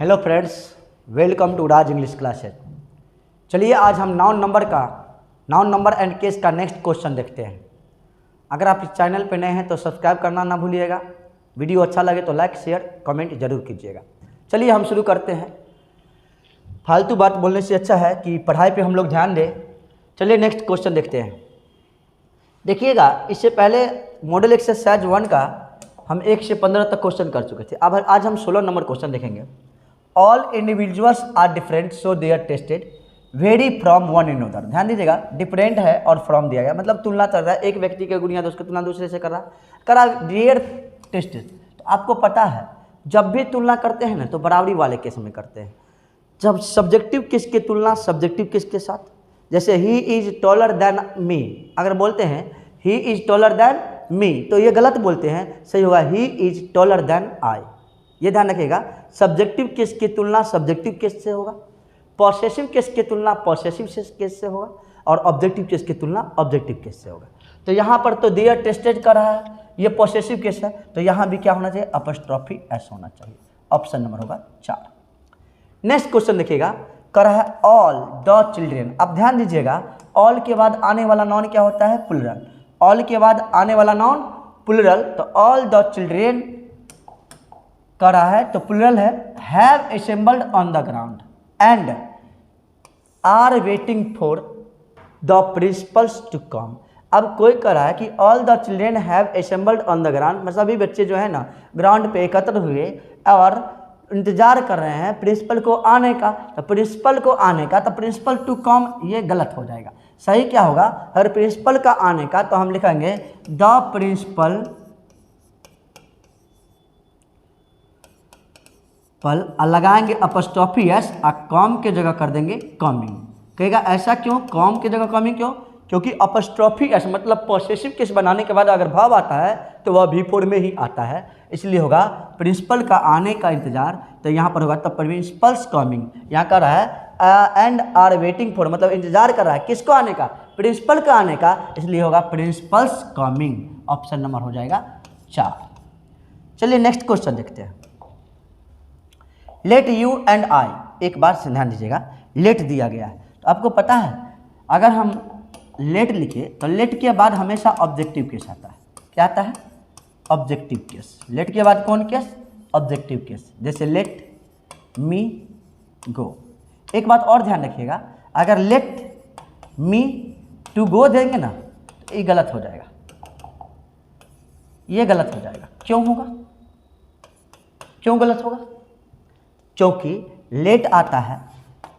Hello friends, welcome to Raj English classes. चलिए आज हम नाउन नंबर एंड केस का नेक्स्ट क्वेश्चन देखते हैं। अगर आप इस चैनल पर नए हैं तो सब्सक्राइब करना ना भूलिएगा। वीडियो अच्छा लगे तो लाइक शेयर कमेंट जरूर कीजिएगा। चलिए हम शुरू करते हैं। फालतू बात बोलने से अच्छा है कि पढ़ाई पे हम लोग ध्यान दें। चलिए नेक्स्ट क्वेश्चन देखते हैं। देखिएगा, इससे पहले मॉडल एक्सरसाइज 1 का हम 1 से 15 तक क्वेश्चन कर चुके थे। अब आज हम 16 नंबर क्वेश्चन देखेंगे। All individuals are different so they are tested vary from one in other. ध्यान दीजिएगा, डिफरेंट है और फ्रॉम दिया गया, मतलब तुलना कर रहा है। एक व्यक्ति के गुण या उसकी तुलना दूसरे से कर रहा वेयर टेस्टेड। तो आपको पता है जब भी तुलना करते हैं ना तो बराबरी वाले केस में करते हैं। जब सब्जेक्टिव केस की तुलना सब्जेक्टिव केस के साथ, जैसे he is taller than me, अगर बोलते हैं he is taller than me तो ये गलत बोलते हैं, सही होगा he is taller than I. ये ध्यान रखिएगा, सब्जेक्टिव केस की तुलना सब्जेक्टिव केस से होगा, पॉसेसिव केस की तुलना पॉसेसिव केस से होगा और ऑब्जेक्टिव केस की तुलना ऑब्जेक्टिव केस से होगा। तो यहाँ पर तो दे आर टेस्टेड कर रहा है, ये पॉसेसिव केस है, तो यहाँ भी क्या होना चाहिए, अपॉस्ट्रोफी एस होना चाहिए। ऑप्शन नंबर होगा 4। नेक्स्ट क्वेश्चन देखिएगा, कर रहा है ऑल द चिल्ड्रेन। अब ध्यान दीजिएगा, ऑल के बाद आने वाला नाउन क्या होता है, प्लूरल। ऑल के बाद आने वाला नाउन प्लूरल, तो ऑल द चिल्ड्रेन कर रहा है तो प्लूरल है, have assembled on the ground and are waiting for the principals to come. अब कोई कह रहा है कि all the children have assembled on the ground, मतलब सभी बच्चे जो है ना ग्राउंड पे एकत्र हुए और इंतजार कर रहे हैं प्रिंसिपल को आने का। तो प्रिंसिपल को आने का, तो प्रिंसिपल टू कम ये गलत हो जाएगा। सही क्या होगा, अगर प्रिंसिपल का आने का तो हम लिखेंगे द प्रिंसिपल पल लगाएंगे अपॉस्ट्रोफी एस, कॉम के जगह कर देंगे कमिंग। कहेगा ऐसा क्यों, कॉम के जगह कमिंग क्यों, क्योंकि अपॉस्ट्रोफी एस मतलब पॉसेसिव केस बनाने के बाद अगर भाव आता है तो वह V4 में ही आता है, इसलिए होगा प्रिंसिपल का आने का इंतजार। तो यहाँ पर होगा तब प्रिंसिपल्स कमिंग। यहाँ कर रहा है एंड आर वेटिंग फॉर, मतलब इंतजार कर रहा है किसको आने का, प्रिंसिपल का आने का, इसलिए होगा प्रिंसिपल्स कमिंग। ऑप्शन नंबर हो जाएगा 4। चलिए नेक्स्ट क्वेश्चन देखते हैं। लेट यू एंड आई, एक बार से ध्यान दीजिएगा, लेट दिया गया है। तो आपको पता है अगर हम लेट लिखे तो लेट के बाद हमेशा ऑब्जेक्टिव केस आता है। क्या आता है, ऑब्जेक्टिव केस। लेट के बाद कौन केस, ऑब्जेक्टिव केस। जैसे लेट मी गो। एक बात और ध्यान रखिएगा, अगर लेट मी टू गो देंगे ना तो ये गलत हो जाएगा, ये गलत हो जाएगा। क्यों होगा, क्यों गलत होगा, क्योंकि लेट आता है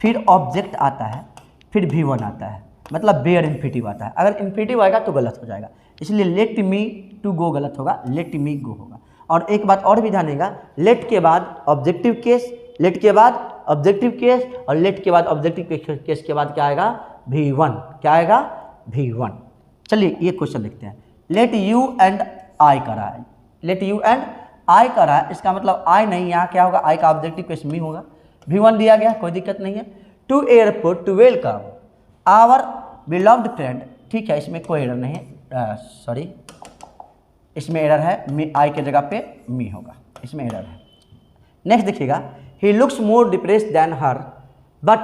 फिर ऑब्जेक्ट आता है फिर V1 आता है, मतलब बेयर इन्फिनिटिव आता है। अगर इन्फिनिटिव आएगा तो गलत हो जाएगा, इसलिए लेट मी टू गो गलत होगा, लेट मी गो होगा। और एक बात और भी जानिएगा, लेट के बाद ऑब्जेक्टिव केस, लेट के बाद ऑब्जेक्टिव केस और लेट के बाद ऑब्जेक्टिव केस के बाद क्या आएगा, V1। क्या आएगा, V1। चलिए ये क्वेश्चन लिखते हैं। लेट यू एंड आई का रहा है, लेट यू एंड आई का रहा है, इसका मतलब आई नहीं, यहाँ क्या होगा, आई का ऑब्जेक्टिव केस मी होगा। V1 दिया गया, कोई दिक्कत नहीं है। To airport to welcome our beloved friend, ठीक है, इसमें कोई एरर नहीं है, सॉरी इसमें एरर है, मी आई के जगह पे मी होगा, इसमें एरर है। नेक्स्ट देखिएगा, he looks more depressed than her but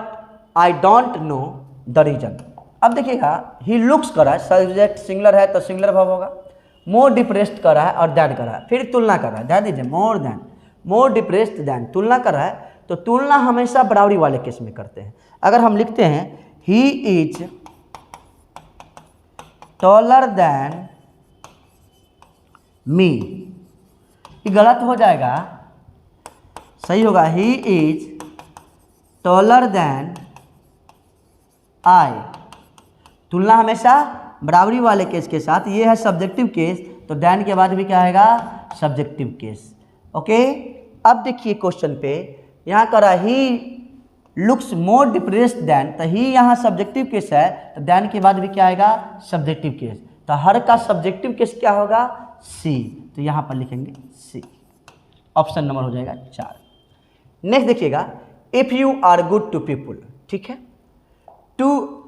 I don't know the reason. अब देखिएगा, ही लुक्स कर रहा है, सब्जेक्ट सिंगुलर है तो सिंगुलर वर्ब होगा, मोर डिप्रेस्ड कर रहा है और दैन कर रहा है, फिर तुलना कर रहा है। ध्यान दीजिए, मोर देन, मोर डिप्रेस्ड देन, तुलना कर रहा है, तो तुलना हमेशा बराबरी वाले केस में करते हैं। अगर हम लिखते हैं he is taller than me, ये गलत हो जाएगा, सही होगा he is taller than I. तुलना हमेशा बराबरी वाले केस के साथ, ये है सब्जेक्टिव केस, तो देन के बाद भी क्या आएगा, सब्जेक्टिव केस। ओके, अब देखिए क्वेश्चन पे यहाँ करा he looks more depressed than, तो ही यहाँ सब्जेक्टिव केस है, तो देन के बाद भी क्या आएगा, सब्जेक्टिव केस। तो हर का सब्जेक्टिव केस क्या होगा, सी, तो यहाँ पर लिखेंगे सी। ऑप्शन नंबर हो जाएगा 4। नेक्स्ट देखिएगा, if you are good to people, ठीक है, to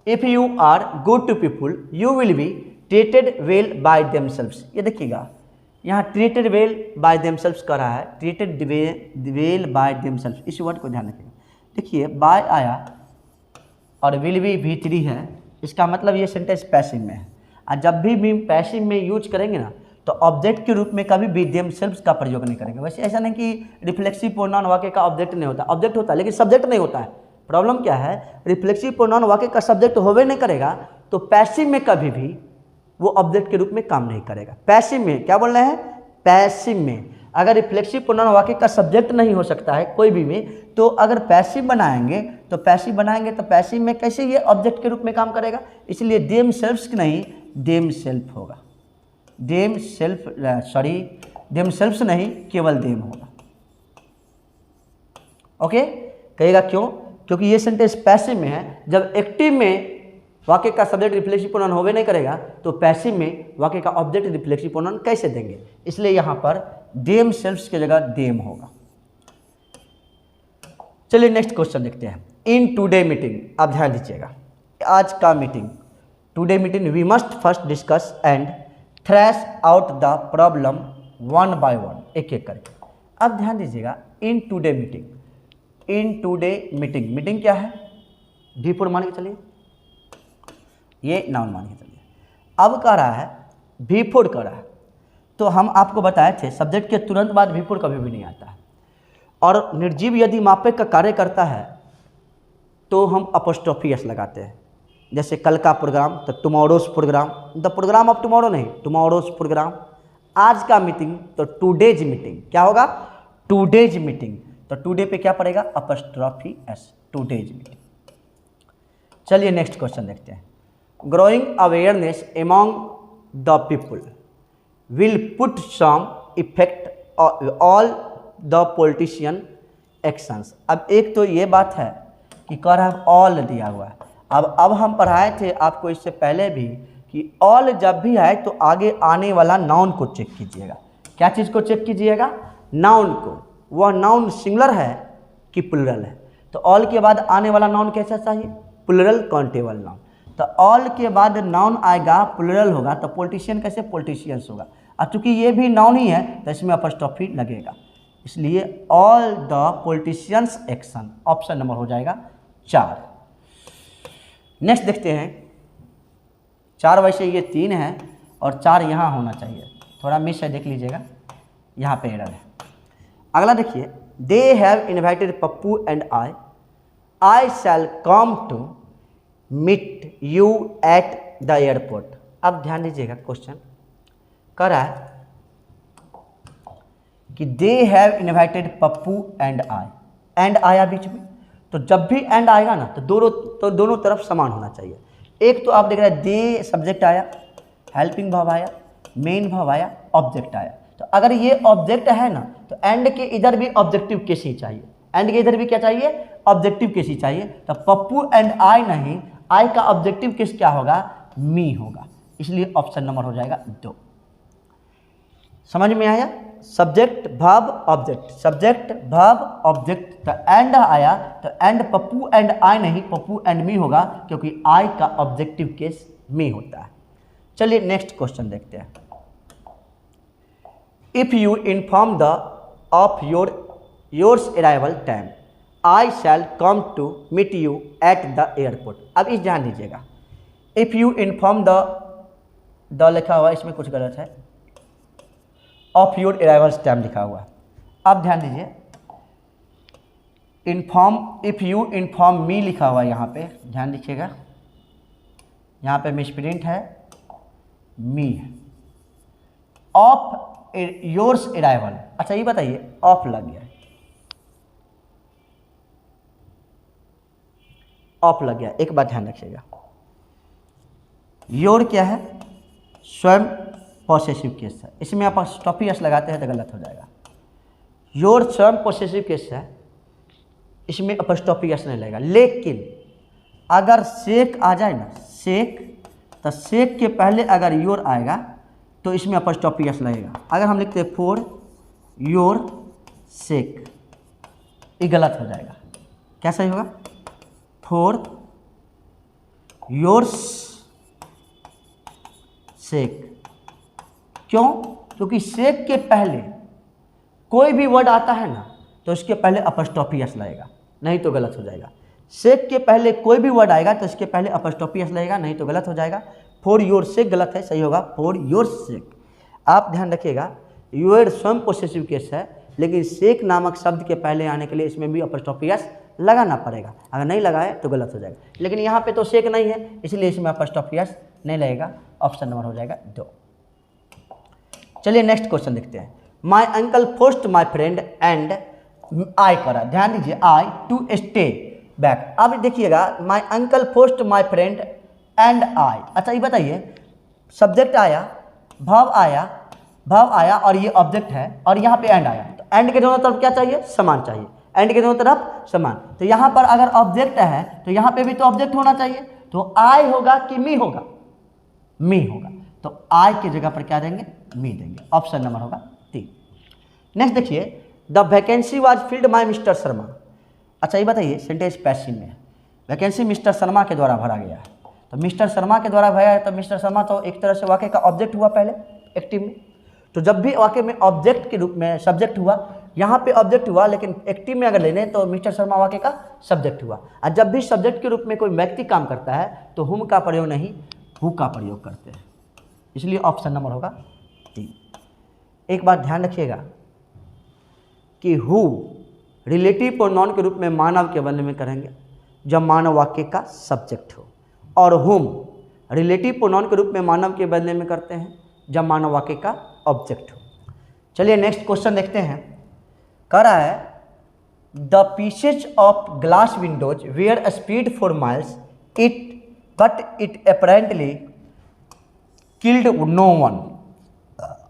if you are good to people you will be treated well by themselves. ये देखिएगा, यहाँ ट्रीटेड वेल बाय देमसेल्व्स कर रहा है, ट्रीटेड वेल बाय देमसेल्व्स, इस वर्ड को ध्यान रखिएगा। देखिए बाय आया और विल भी भीतरी है, इसका मतलब ये सेंटेंस पैसिव में है। और जब भी पैसिव में यूज करेंगे ना तो ऑब्जेक्ट के रूप में कभी भी देमसेल्व्स का प्रयोग नहीं करेंगे। वैसे ऐसा नहीं कि रिफ्लेक्सिव प्रोनाउन वाक्य का ऑब्जेक्ट नहीं होता, ऑब्जेक्ट होता है लेकिन सब्जेक्ट नहीं होता है। प्रॉब्लम क्या है, रिफ्लेक्सिव प्रोनाउन वाक्य का सब्जेक्ट होवे नहीं करेगा तो पैसिव में कभी भी वो ऑब्जेक्ट के रूप में काम नहीं करेगा। पैसिव में क्या बोल रहे हैं, पैसिव में अगर रिफ्लेक्सिव प्रोनाउन वाक्य का सब्जेक्ट नहीं हो सकता है कोई भी में, तो अगर पैसिव बनाएंगे तो पैसिव में कैसे ये ऑब्जेक्ट के रूप में काम करेगा, इसलिए देमसेल्व्स नहीं देमसेल्फ होगा, देमसेल्व्स नहीं केवल देम होगा। ओके, कहेगा क्यों, क्योंकि ये सेंटेंस पैसिव में है। जब एक्टिव में वाक्य का सब्जेक्ट रिफ्लेक्सिव प्रोनाउन होवे नहीं करेगा तो पैसिव में वाक्य का ऑब्जेक्ट रिफ्लेक्सिव प्रोनाउन कैसे देंगे, इसलिए यहाँ पर देमसेल्व्स की जगह देम होगा। चलिए नेक्स्ट क्वेश्चन देखते हैं। इन टुडे मीटिंग, आप ध्यान दीजिएगा, आज का meeting, today meeting we must first discuss and thrash out the problem one by one, एक एक करके। अब ध्यान दीजिएगा, in today meeting, in today meeting, meeting क्या है, भी4 मान के चलिए, ये नाउन मान के चलिए। अब कह रहा है भी4 कर रहा है, तो हम आपको बताए थे सब्जेक्ट के तुरंत बाद भी4 कभी भी नहीं आता है, और निर्जीव यदि मापक का कार्य करता है तो हम अपोस्ट्रोफी एस लगाते हैं। जैसे कल का प्रोग्राम तो tomorrow's programme, the programme of tomorrow नहीं, टुमारोज प्रोग्राम। आज का मीटिंग तो टुडेज मीटिंग, क्या होगा, टुडेज मीटिंग, तो टुडे पे क्या पड़ेगा, अपोस्ट्रोफी एस, टुडेज मीटिंग। चलिए नेक्स्ट क्वेश्चन देखते हैं। Growing awareness among the people will put some effect all the politician actions. अब एक तो ये बात है कि कह रहा है ऑल दिया हुआ है। अब हम पढ़ाए थे आपको इससे पहले भी कि ऑल जब भी आए तो आगे आने वाला नाउन को चेक कीजिएगा। क्या चीज़ को चेक कीजिएगा, नाउन को, वह नाउन सिंगुलर है कि प्लुरल है। तो ऑल के बाद आने वाला नाउन कैसा चाहिए, प्लुरल काउंटेबल नाउन। तो ऑल के बाद नाउन आएगा, प्लुरल होगा, तो पॉलिटिशियन कैसे, पॉलिटिशियंस होगा। और चूंकि ये भी नाउन ही है तो इसमें अपोस्ट्रोफी लगेगा, इसलिए all the politicians action, option number हो जाएगा 4। नेक्स्ट देखते हैं, 4 वैसे ये 3 है और 4 यहाँ होना चाहिए, थोड़ा मिस है, देख लीजिएगा, यहाँ पे एरर है। अगला देखिए, they have invited Pappu and I shall come to meet you at the airport. अब ध्यान दीजिएगा, क्वेश्चन कह रहा है कि they have invited Pappu and and आया बीच में, तो जब भी एंड आएगा ना तो दोनों तरफ समान होना चाहिए। एक तो आप देख रहे हैं दे सब्जेक्ट आया, हेल्पिंग वर्ब आया, मेन वर्ब आया, ऑब्जेक्ट आया। तो अगर ये ऑब्जेक्ट है ना तो एंड के इधर भी ऑब्जेक्टिव केस ही चाहिए, एंड के इधर भी क्या चाहिए, ऑब्जेक्टिव केस ही चाहिए। तो पप्पू एंड आई नहीं, आई का ऑब्जेक्टिव केस क्या होगा, मी होगा, इसलिए ऑप्शन नंबर हो जाएगा 2। समझ में आया, subject verb object, subject verb object, तो एंड आया तो एंड पप्पू एंड आई नहीं, पप्पू एंड मी होगा, क्योंकि आई का ऑब्जेक्टिव केस मी होता है। चलिए नेक्स्ट क्वेश्चन देखते हैं। If you inform the of yours arrival time I shall come to meet you at the airport. अब इस ध्यान दीजिएगा, इफ यू इन्फॉर्म द लिखा हुआ इसमें कुछ गलत है, ऑफ योर अराइवल्स टाइम लिखा हुआ है। अब ध्यान दीजिए, inform, if you inform me लिखा हुआ है, यहाँ पे ध्यान दीजिएगा, यहाँ पे मिसप्रिंट है, मी है, ऑफ योर्स अराइवल। अच्छा ये बताइए, ऑफ लग गया, ऑफ लग गया, एक बात ध्यान रखिएगा, योर क्या है, स्वयं पॉसेसिव केस है, इसमें आप स्टॉपी एस लगाते हैं तो गलत हो जाएगा। योर स्वयं पॉसेसिव केस है, इसमें अपस्टॉपी एस नहीं लगेगा। लेकिन अगर सेक आ जाए ना, सेक, तो सेक के पहले अगर योर आएगा तो इसमें अपस्टॉपी एस लगेगा। अगर हम लिखते हैं फॉर योर सेक, ये गलत हो जाएगा। क्या सही होगा, फॉर योर सेक। क्यों, क्योंकि सेक के पहले कोई भी वर्ड आता है ना तो इसके पहले अपस्टॉफी एस लगेगा, नहीं तो गलत हो जाएगा। सेक के पहले कोई भी वर्ड आएगा तो इसके पहले अपस्टॉफी एस लगेगा, नहीं तो गलत हो जाएगा। फॉर योर सेक गलत है, सही होगा फॉर योर सेक। आप ध्यान रखिएगा, योर स्वयं पोसेसिव केस है, लेकिन सेक नामक शब्द के पहले आने के लिए इसमें भी अपस्टॉफी एस लगाना पड़ेगा। अगर नहीं लगाए तो गलत हो जाएगा, लेकिन यहाँ पे तो सेक नहीं है इसलिए इसमें अपस्टॉफी एस नहीं लगेगा। ऑप्शन नंबर हो जाएगा 2। चलिए नेक्स्ट क्वेश्चन देखते हैं। My uncle forced my friend and I करा, ध्यान दीजिए, आई टू स्टे बैक। अब देखिएगा, my uncle forced my friend and I. अच्छा ये बताइए, सब्जेक्ट आया, भाव आया और ये ऑब्जेक्ट है और यहाँ पे एंड आया, तो एंड के दोनों तरफ क्या चाहिए? समान चाहिए। एंड के दोनों तरफ समान, तो यहाँ पर अगर ऑब्जेक्ट है तो यहाँ पे भी तो ऑब्जेक्ट होना चाहिए। तो आई होगा कि मी होगा? मी होगा, तो आई की जगह पर क्या देंगे? मी देंगे। ऑप्शन नंबर होगा 3। नेक्स्ट देखिए, the vacancy was filled by mister Sharma. अच्छा ये बताइए, सेंटेंस पैसिव में है, वैकेंसी मिस्टर शर्मा के द्वारा भरा गया है, तो मिस्टर शर्मा के द्वारा भरा है तो मिस्टर शर्मा तो एक तरह से वाक्य का ऑब्जेक्ट हुआ पहले एक्टिव में। तो जब भी वाक्य में ऑब्जेक्ट के रूप में सब्जेक्ट हुआ, यहाँ पे ऑब्जेक्ट हुआ, लेकिन एक्टिव में अगर लेने तो मिस्टर शर्मा वाक्य का सब्जेक्ट हुआ। और जब भी सब्जेक्ट के रूप में कोई व्यक्ति काम करता है तो हुम का प्रयोग नहीं, हु का प्रयोग करते हैं, इसलिए ऑप्शन नंबर होगा 3। एक बात ध्यान रखिएगा कि हु रिलेटिव प्रोनाउन के रूप में मानव के बदले में करेंगे जब मानव वाक्य का सब्जेक्ट हो, और हुम रिलेटिव प्रोनाउन के रूप में मानव के बदले में करते हैं जब मानव वाक्य का ऑब्जेक्ट हो। चलिए नेक्स्ट क्वेश्चन देखते हैं। कह रहा है, the pieces of glass windows were speed 4 miles but it apparently killed no one.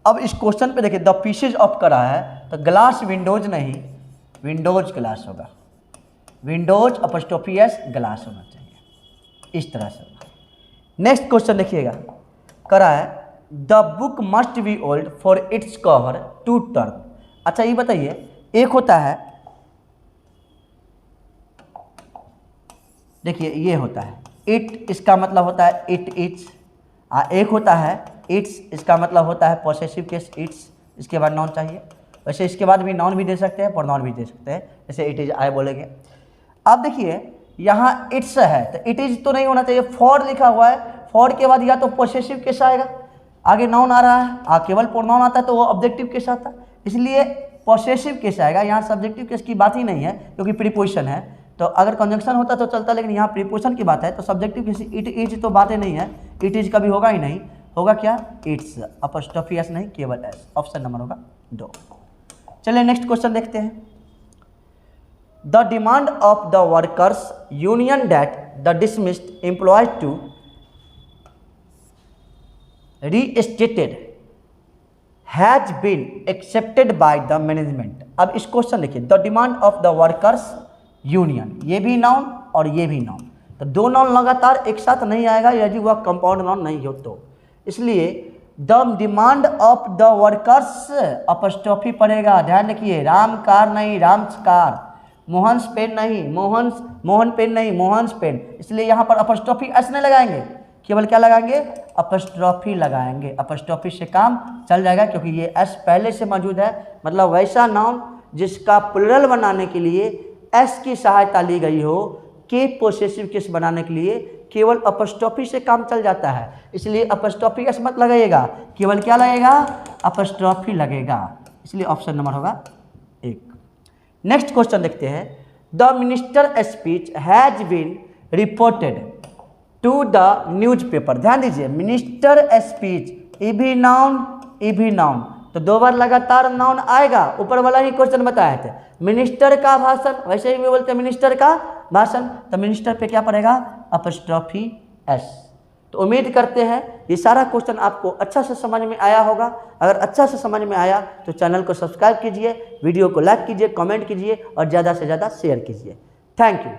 अब इस क्वेश्चन पे देखिए, द पीसेज ऑफ कर रहा है तो ग्लास विंडोज नहीं, विंडोज ग्लास होगा, विंडोज अपॉस्ट्रोफी एस ग्लास होना चाहिए, इस तरह से। नेक्स्ट क्वेश्चन देखिएगा, कह रहा है, the book must be old for its cover to turn. अच्छा ये बताइए, एक होता है, देखिए ये होता है इट, इसका मतलब होता है इट इट्स। एक होता है इट्स, इसका मतलब होता है पॉसेसिव केस इट्स, इसके बाद नाउन चाहिए। वैसे इसके बाद भी नाउन भी दे सकते हैं, प्रोनाउन भी दे सकते हैं, जैसे इट इज आई बोलेंगे। अब देखिए यहाँ इट्स है तो इट इज तो नहीं होना चाहिए, फॉर लिखा हुआ है, फॉर के बाद या तो पॉसेसिव केस आएगा, आगे नाउन आ रहा है, केवल प्रोनाउन आता है तो वो ऑब्जेक्टिव केस आता है, इसलिए पॉसेसिव केस आएगा। यहाँ सब्जेक्टिव केस की बात ही नहीं है क्योंकि प्रीपोजिशन है, तो अगर कंजंक्शन होता तो चलता, लेकिन यहाँ प्रीपोजिशन की बात है तो सब्जेक्टिव केस इट इज तो बातें नहीं है, इट इज कभी होगा ही नहीं, होगा क्या? इट्स, अपॉस्ट्रोफी एस नहीं, केवल एस। ऑप्शन नंबर होगा 2। चलिए नेक्स्ट क्वेश्चन देखते हैं। The demand of the workers union that the dismissed employees to reinstated has been accepted by the management. अब इस क्वेश्चन देखिए, the demand of the workers union, ये भी नाउन और ये भी नाउन, तो दो नाउन लगातार एक साथ नहीं आएगा यदि वह कंपाउंड नाउन नहीं हो तो, इसलिए the demand of the workers apostrophe पड़ेगा। ध्यान रखिए, राम कार नहीं, राम्स कार, मोहन्स पेन नहीं, मोहन पेन नहीं, मोहन्स पेन, इसलिए यहाँ पर अपॉस्ट्रोफी एस नहीं लगाएंगे, केवल क्या लगाएंगे? अपॉस्ट्रोफी लगाएंगे। अपॉस्ट्रोफी से काम चल जाएगा क्योंकि ये एस पहले से मौजूद है, मतलब वैसा नाउन जिसका प्लुरल बनाने के लिए एस की सहायता ली गई हो, के पॉसेसिव केस बनाने के लिए केवल अपॉस्ट्रोफी से काम चल जाता है, इसलिए अपॉस्ट्रोफी एस मत लगेगा, केवल क्या लगेगा? अपॉस्ट्रोफी लगेगा, इसलिए ऑप्शन नंबर होगा 1। नेक्स्ट क्वेश्चन देखते हैं। The minister speech has been reported to the newspaper. ध्यान दीजिए, मिनिस्टर स्पीच, ई भी नाउन, तो 2 बार लगातार नाउन आएगा, ऊपर वाला ही क्वेश्चन बताए थे, मिनिस्टर का भाषण, वैसे ही बोलते हैं मिनिस्टर का भाषण, तो मिनिस्टर पे क्या पड़ेगा? Apostrophe S. तो उम्मीद करते हैं ये सारा क्वेश्चन आपको अच्छा से समझ में आया होगा। अगर अच्छा से समझ में आया तो चैनल को सब्सक्राइब कीजिए, वीडियो को लाइक कीजिए, कमेंट कीजिए और ज़्यादा से ज़्यादा शेयर कीजिए। Thank you.